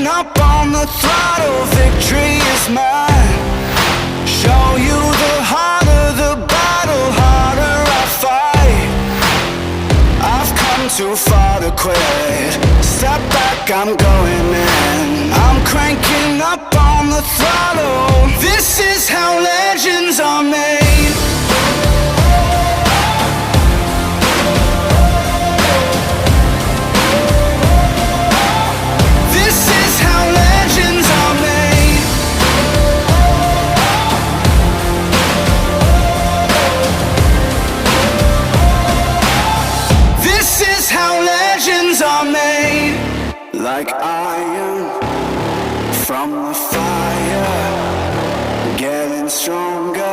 cranking up on the throttle, victory is mine. Show you the harder the battle, harder I fight. I've come too far to quit. Step back, I'm going in. I'm cranking up on the throttle. This is how legends are made. This is how legends are made. This is how legends are made. Like iron from the fire, getting stronger.